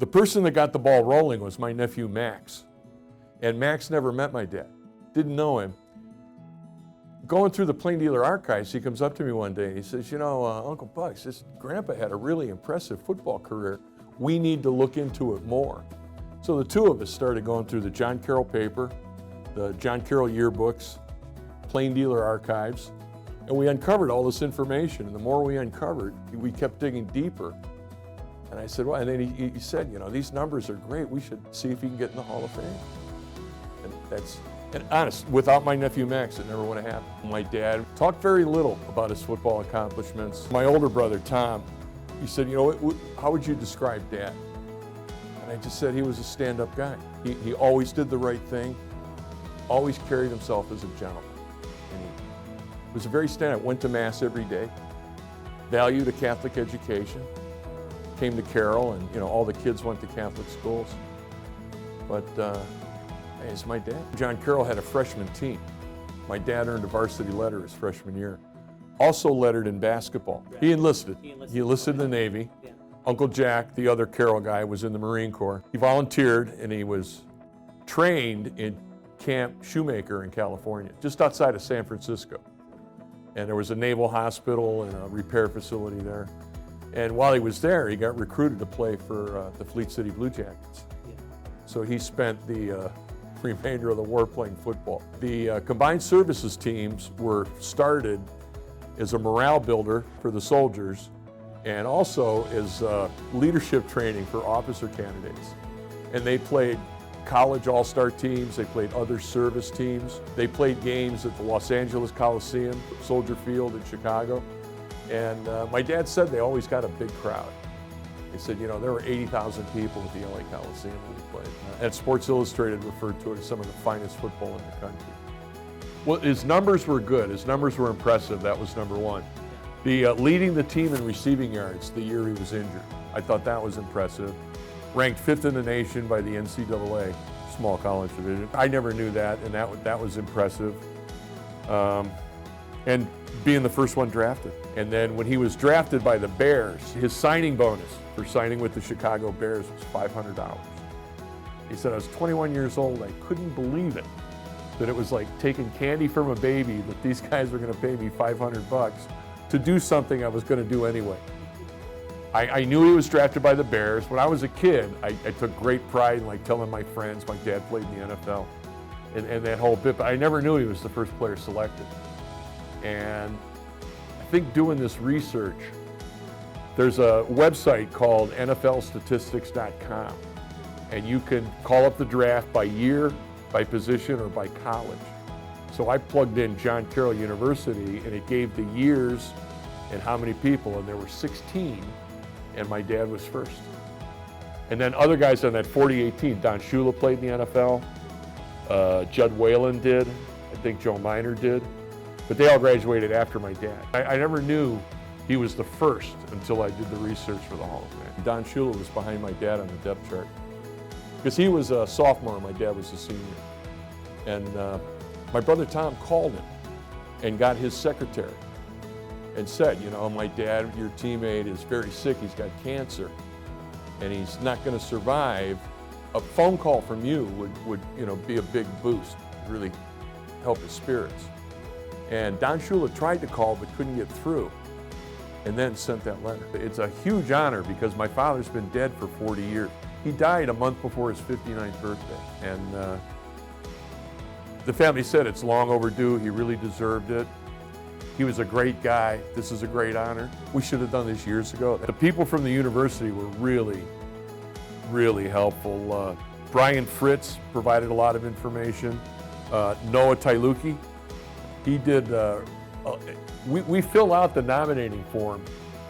The person that got the ball rolling was my nephew Max. And Max never met my dad, didn't know him. Going through the Plain Dealer archives, he comes up to me one day and he says, you know, Uncle Bucks, this grandpa had a really impressive football career. We need to look into it more. So the two of us started going through the John Carroll paper, the John Carroll yearbooks, Plain Dealer archives, and we uncovered all this information. And the more we uncovered, we kept digging deeper. And I said, well, and then he said, you know, these numbers are great. We should see if he can get in the Hall of Fame. And honest, without my nephew Max, it never would have happened. My dad talked very little about his football accomplishments. My older brother, Tom, he said, you know, how would you describe Dad? And I just said he was a stand-up guy. He always did the right thing, always carried himself as a gentleman. And he was a very stand-up, went to Mass every day, valued a Catholic education, came to Carroll, and you know, all the kids went to Catholic schools. But it's my dad. John Carroll had a freshman team. My dad earned a varsity letter his freshman year. Also lettered in basketball. He enlisted. He enlisted in the Navy. Yeah. Uncle Jack, the other Carroll guy, was in the Marine Corps. He volunteered and he was trained in Camp Shoemaker in California, just outside of San Francisco. And there was a naval hospital and a repair facility there. And while he was there, he got recruited to play for the Fleet City Blue Jackets. Yeah. So he spent the remainder of the war playing football. The combined services teams were started as a morale builder for the soldiers and also as leadership training for officer candidates. And they played college all-star teams, they played other service teams, they played games at the Los Angeles Coliseum, Soldier Field in Chicago. And my dad said they always got a big crowd. He said, you know, there were 80,000 people at the LA Coliseum when we played. And Sports Illustrated referred to it as some of the finest football in the country. Well, his numbers were good. His numbers were impressive. That was number one. The leading the team in receiving yards the year he was injured. I thought that was impressive. Ranked 5th in the nation by the NCAA, small college division. I never knew that, and that was impressive. And being the first one drafted. And then when he was drafted by the Bears, his signing bonus for signing with the Chicago Bears was $500. He said, I was 21 years old, I couldn't believe it, that it was like taking candy from a baby, that these guys were gonna pay me $500 to do something I was gonna do anyway. I knew he was drafted by the Bears. When I was a kid, I took great pride in like telling my friends my dad played in the NFL and that whole bit, but I never knew he was the first player selected. And I think doing this research, there's a website called NFLstatistics.com, and you can call up the draft by year, by position, or by college. So I plugged in John Carroll University, and it gave the years and how many people, and there were 16, and my dad was first. And then other guys on that 40-18, Don Shula played in the NFL, Judd Whalen did, I think Joe Minor did. But they all graduated after my dad. I never knew he was the first until I did the research for the Hall of Fame. Don Shula was behind my dad on the depth chart. Because he was a sophomore and my dad was a senior. And my brother Tom called him and got his secretary and said, you know, my dad, your teammate, is very sick, he's got cancer, and he's not gonna survive. A phone call from you would you know, be a big boost, really help his spirits. And Don Shula tried to call but couldn't get through, and then sent that letter. It's a huge honor because my father's been dead for 40 years. He died a month before his 59th birthday, and the family said it's long overdue, he really deserved it. He was a great guy, this is a great honor. We should have done this years ago. The people from the university were really, really helpful. Brian Fritz provided a lot of information. Noah Tailuki, he did, we fill out the nominating form,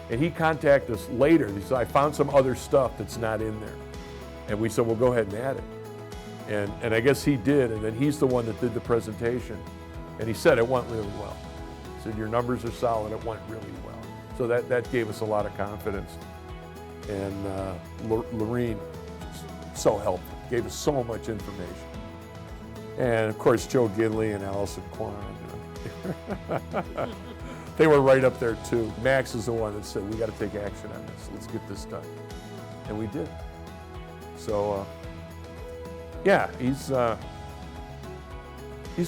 and he contacted us later. He said, I found some other stuff that's not in there. And we said, well, go ahead and add it. And I guess he did, and then he's the one that did the presentation. And he said it went really well. He said, your numbers are solid, it went really well. So that gave us a lot of confidence. And Lorene, so helpful, gave us so much information. And of course, Joe Gidley and Allison Kwan. They were right up there too. Max is the one that said, we got to take action on this. Let's get this done. And we did. So, yeah, he's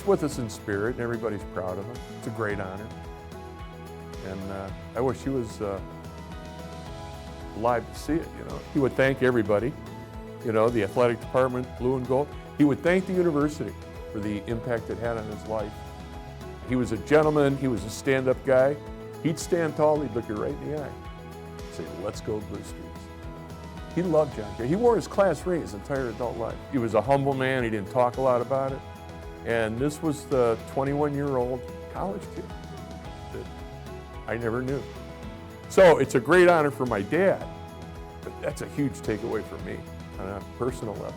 with us in spirit, and everybody's proud of him. It's a great honor. And I wish he was alive to see it, you know. He would thank everybody, you know, the athletic department, blue and gold. He would thank the university for the impact it had on his life. He was a gentleman, he was a stand-up guy. He'd stand tall, he'd look you right in the eye, say, let's go Blue Streets. He loved John Kerry. He wore his Class ring his entire adult life. He was a humble man, he didn't talk a lot about it. And this was the 21-year-old college kid that I never knew. So it's a great honor for my dad, but that's a huge takeaway for me on a personal level.